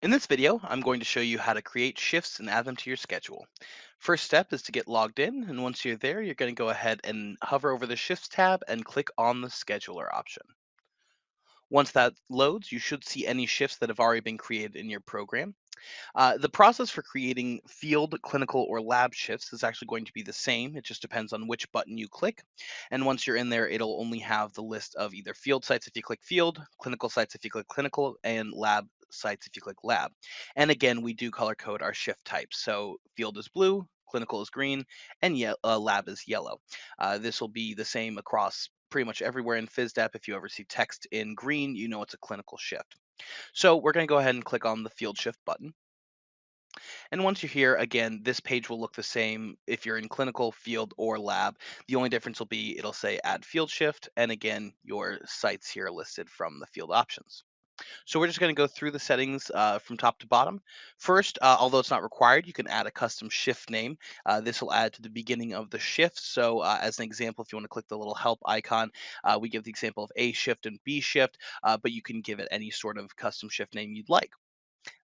In this video, I'm going to show you how to create shifts and add them to your schedule. First step is to get logged in, and once you're there, you're going to go ahead and hover over the Shifts tab and click on the Scheduler option. Once that loads, you should see any shifts that have already been created in your program. The process for creating field, clinical, or lab shifts is actually going to be the same. It just depends on which button you click. And once you're in there, it'll only have the list of either field sites if you click field, clinical sites if you click clinical, and lab sites if you click lab. And again, we do color code our shift types. So field is blue, clinical is green, and lab is yellow. This will be the same across pretty much everywhere in Fisdap. If you ever see text in green, you know it's a clinical shift. So we're going to go ahead and click on the field shift button. And once you're here, again, this page will look the same if you're in clinical, field, or lab. The only difference will be it'll say add field shift. And again, your sites here are listed from the field options. So we're just going to go through the settings from top to bottom. First, although it's not required, you can add a custom shift name. This will add to the beginning of the shift. So as an example, if you want to click the little help icon, we give the example of A shift and B shift, but you can give it any sort of custom shift name you'd like.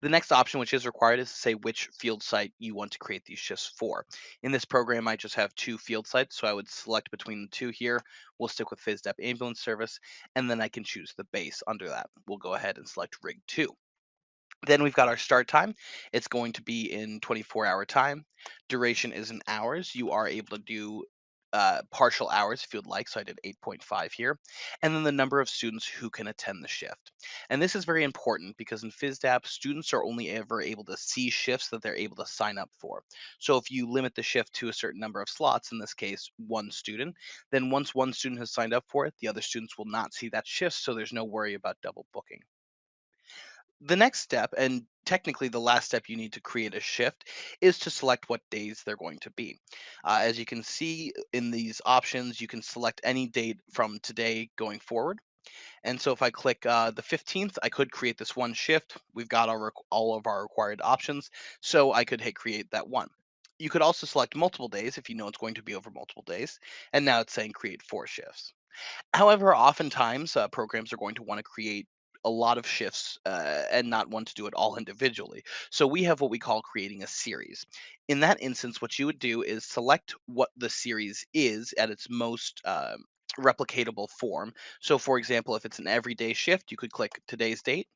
The next option, which is required, is to say which field site you want to create these shifts for. In this program, I just have two field sites, so I would select between the two here. We'll stick with Fisdap Ambulance Service, and then I can choose the base under that. We'll go ahead and select Rig 2. Then we've got our start time. It's going to be in 24-hour time. Duration is in hours. You are able to do partial hours if you'd like. So I did 8.5 here. And then the number of students who can attend the shift. And this is very important because in FISDAP, students are only ever able to see shifts that they're able to sign up for. So if you limit the shift to a certain number of slots, in this case, one student, then once one student has signed up for it, the other students will not see that shift. So there's no worry about double booking. The next step, and technically the last step you need to create a shift, is to select what days they're going to be. As you can see in these options, you can select any date from today going forward. And so if I click the 15th, I could create this one shift. We've got all of our required options, so I could hit create that one. You could also select multiple days if you know it's going to be over multiple days. And now it's saying create 4 shifts. However, oftentimes programs are going to want to create a lot of shifts and not want to do it all individually. So we have what we call creating a series. In that instance, what you would do is select what the series is at its most replicatable form. So, for example, if it's an everyday shift, you could click today's date,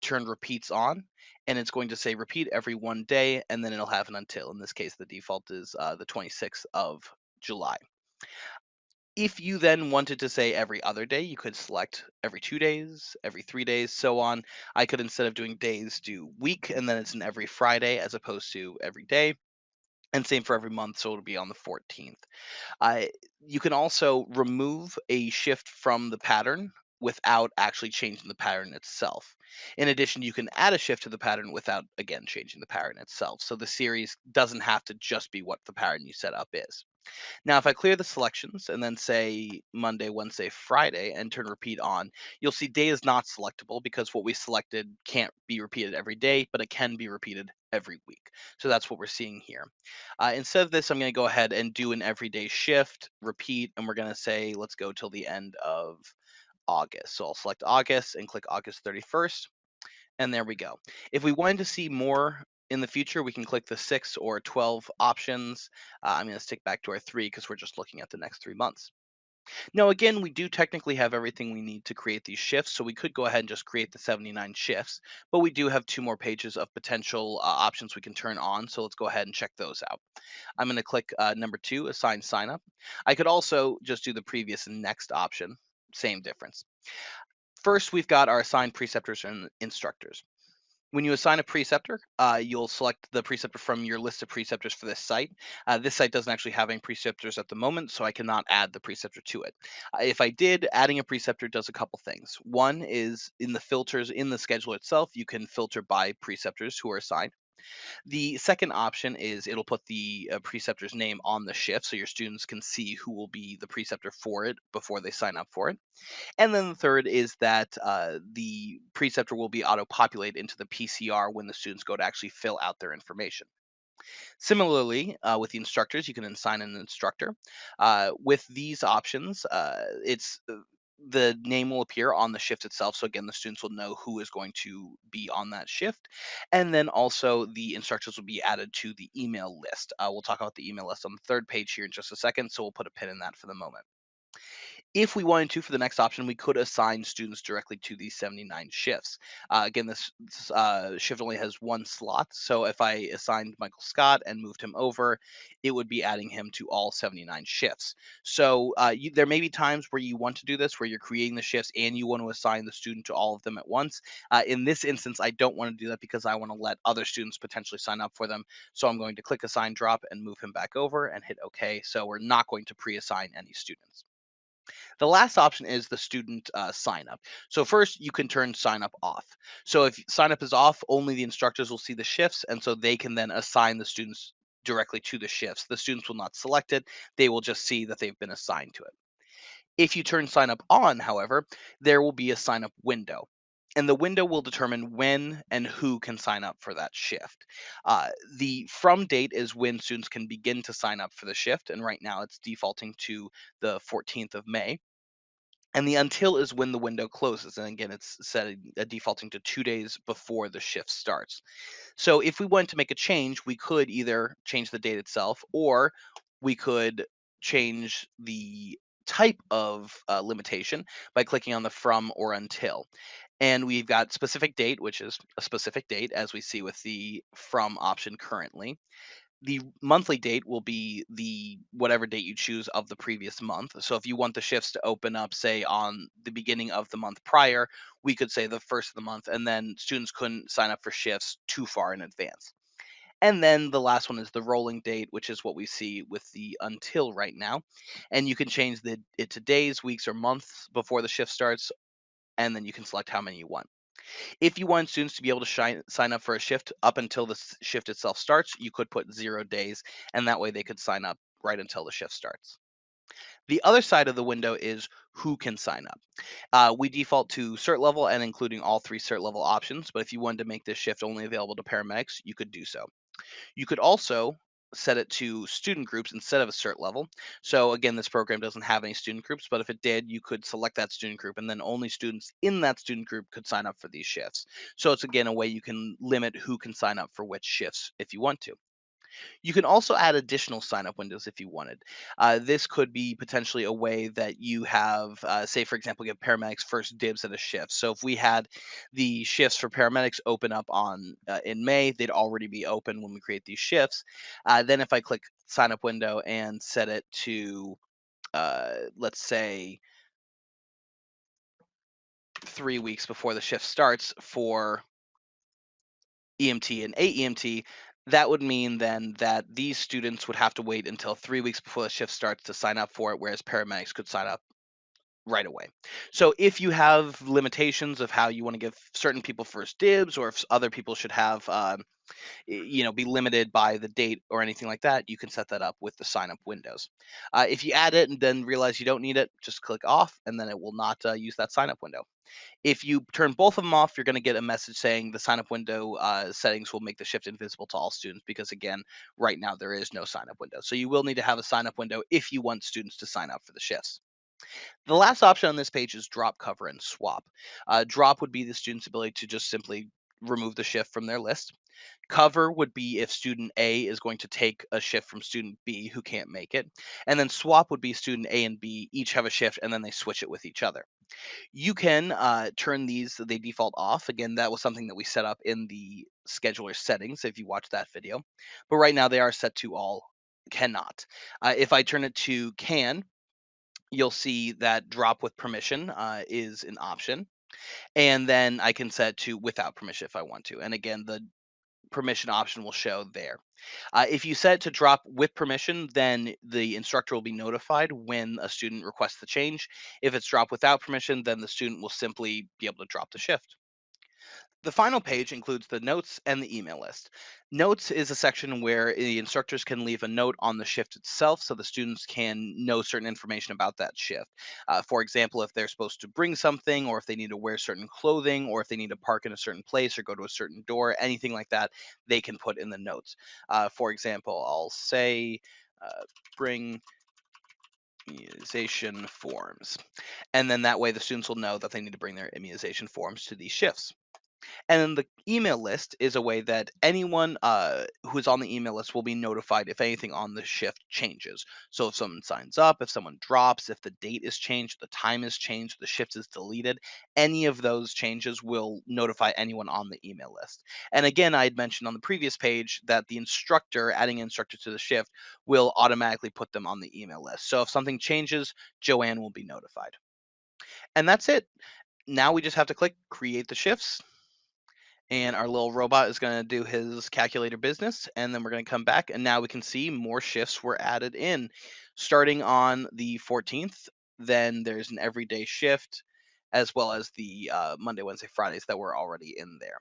turn repeats on, and it's going to say repeat every one day, and then it'll have an until. In this case, the default is the 26th of July. If you then wanted to say every other day, you could select every 2 days, every 3 days, so on. I could, instead of doing days, do week, and then it's an every Friday as opposed to every day. And same for every month, so it'll be on the 14th. Uh, you can also remove a shift from the pattern without actually changing the pattern itself. In addition, you can add a shift to the pattern without, again, changing the pattern itself. So the series doesn't have to just be what the pattern you set up is. Now, if I clear the selections and then say Monday, Wednesday, Friday and turn repeat on, you'll see day is not selectable because what we selected can't be repeated every day, but it can be repeated every week. So that's what we're seeing here. Instead of this, I'm going to go ahead and do an everyday shift, repeat, and we're going to say, let's go till the end of August. So I'll select August and click August 31st. And there we go. If we wanted to see more in the future, we can click the 6 or 12 options. I'm going to stick back to our 3 because we're just looking at the next 3 months. Now, again, we do technically have everything we need to create these shifts, so we could go ahead and just create the 79 shifts, but we do have 2 more pages of potential options we can turn on, so let's go ahead and check those out. I'm going to click number 2, assign sign up. I could also just do the previous and next option, same difference. First, we've got our assigned preceptors and instructors. When you assign a preceptor, you'll select the preceptor from your list of preceptors for this site. This site doesn't actually have any preceptors at the moment, so I cannot add the preceptor to it. If I did, adding a preceptor does a couple things. One is in the filters in the schedule itself, you can filter by preceptors who are assigned. The second option is it'll put the preceptor's name on the shift so your students can see who will be the preceptor for it before they sign up for it. And then the third is that the preceptor will be auto-populated into the PCR when the students go to actually fill out their information. Similarly, with the instructors, you can assign an instructor. With these options, it's the name will appear on the shift itself. So again, the students will know who is going to be on that shift. And then also the instructors will be added to the email list. We'll talk about the email list on the third page here in just a second. So we'll put a pin in that for the moment. If we wanted to, for the next option, we could assign students directly to these 79 shifts. Again, this shift only has one slot. So if I assigned Michael Scott and moved him over, it would be adding him to all 79 shifts. So there may be times where you want to do this, where you're creating the shifts and you want to assign the student to all of them at once. In this instance, I don't want to do that because I want to let other students potentially sign up for them. So I'm going to click Assign Drop and move him back over and hit OK. So we're not going to pre-assign any students. The last option is the student sign up. So first, you can turn sign up off. So if sign up is off, only the instructors will see the shifts, and so they can then assign the students directly to the shifts. The students will not select it; they will just see that they've been assigned to it. If you turn sign up on, however, there will be a sign up window. And the window will determine when and who can sign up for that shift. The from date is when students can begin to sign up for the shift. And right now it's defaulting to the 14th of May. And the until is when the window closes. And again, it's set defaulting to 2 days before the shift starts. So if we wanted to make a change, we could either change the date itself or we could change the type of limitation by clicking on the from or until. And we've got specific date, which is a specific date, as we see with the from option currently. The monthly date will be the whatever date you choose of the previous month. So if you want the shifts to open up, say on the beginning of the month prior, we could say the first of the month, and then students couldn't sign up for shifts too far in advance. And then the last one is the rolling date, which is what we see with the until right now. And you can change it to days, weeks, or months before the shift starts, and then you can select how many you want. If you want students to be able to sign up for a shift up until the shift itself starts, you could put 0 days, and that way they could sign up right until the shift starts. The other side of the window is who can sign up. We default to cert level and including all three cert level options, but if you wanted to make this shift only available to paramedics, you could do so. You could also set it to student groups instead of a cert level. So again, this program doesn't have any student groups, but if it did, you could select that student group and then only students in that student group could sign up for these shifts. So it's again a way you can limit who can sign up for which shifts if you want to. You can also add additional sign up windows if you wanted. This could be potentially a way that you have, say, for example, give paramedics first dibs at a shift. So if we had the shifts for paramedics open up on in May, they'd already be open when we create these shifts. Then if I click sign up window and set it to, let's say, 3 weeks before the shift starts for EMT and AEMT, that would mean then that these students would have to wait until 3 weeks before the shift starts to sign up for it, whereas paramedics could sign up right away. So if you have limitations of how you want to give certain people first dibs, or if other people should have, be limited by the date or anything like that, you can set that up with the sign up windows. If you add it and then realize you don't need it, just click off, and then it will not use that sign up window. If you turn both of them off, you're going to get a message saying the sign up window settings will make the shift invisible to all students because, again, right now there is no sign up window. So you will need to have a sign up window if you want students to sign up for the shifts. The last option on this page is drop, cover, and swap. Drop would be the student's ability to just simply remove the shift from their list. Cover would be if student A is going to take a shift from student B who can't make it. And then swap would be student A and B each have a shift and then they switch it with each other. You can turn these, they default off. Again, that was something that we set up in the scheduler settings if you watch that video. But right now they are set to all cannot. If I turn it to can, you'll see that drop with permission is an option. And then I can set to without permission if I want to. And again, the permission option will show there. If you set it to drop with permission, then the instructor will be notified when a student requests the change. If it's dropped without permission, then the student will simply be able to drop the shift. The final page includes the notes and the email list. Notes is a section where the instructors can leave a note on the shift itself so the students can know certain information about that shift. For example, if they're supposed to bring something, or if they need to wear certain clothing, or if they need to park in a certain place or go to a certain door, anything like that, they can put in the notes. For example, I'll say, bring immunization forms. And then that way the students will know that they need to bring their immunization forms to these shifts. And then the email list is a way that anyone who is on the email list will be notified if anything on the shift changes. So if someone signs up, if someone drops, if the date is changed, the time is changed, the shift is deleted, any of those changes will notify anyone on the email list. And again, I had mentioned on the previous page that the instructor, adding an instructor to the shift, will automatically put them on the email list. So if something changes, Joanne will be notified. And that's it. Now we just have to click create the shifts, and our little robot is going to do his calculator business, and then we're going to come back, and now we can see more shifts were added in starting on the 14th. Then there's an everyday shift, as well as the Monday, Wednesday, Fridays that were already in there.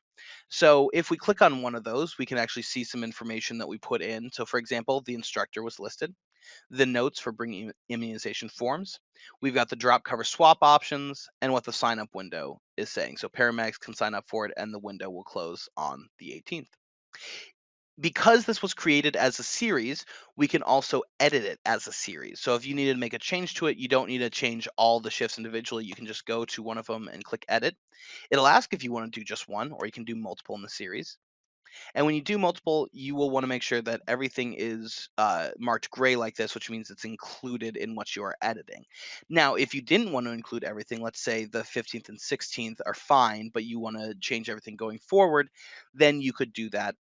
So if we click on one of those, we can actually see some information that we put in. So for example, the instructor was listed, the notes for bringing immunization forms. We've got the drop cover swap options and what the sign up window is saying. So paramedics can sign up for it and the window will close on the 18th. Because this was created as a series, we can also edit it as a series. So if you needed to make a change to it, you don't need to change all the shifts individually. You can just go to one of them and click edit. It'll ask if you want to do just one or you can do multiple in the series. And when you do multiple, you will want to make sure that everything is marked gray like this, which means it's included in what you are editing. Now, if you didn't want to include everything, let's say the 15th and 16th are fine, but you want to change everything going forward, then you could do that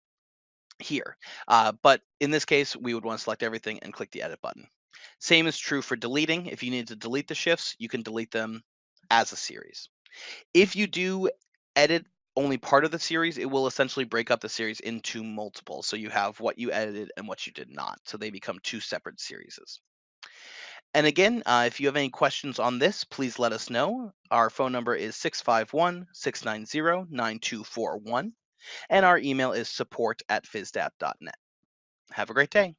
here. But in this case, we would want to select everything and click the edit button. Same is true for deleting. If you need to delete the shifts, you can delete them as a series. If you do edit only part of the series, it will essentially break up the series into multiple. So you have what you edited and what you did not. So they become two separate series. And again, if you have any questions on this, please let us know. Our phone number is 651-690-9241, and our email is support@fisdap.net. Have a great day.